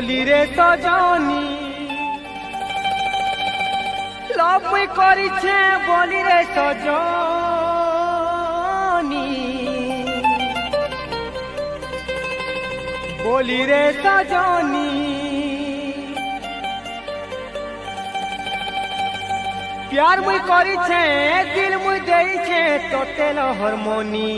बोली रे सजनी लव मुई करिछे बोली रे सजनी बोली रे सजनी प्यार मुई करिछे दिल मुई देइछे तोते हारमोनी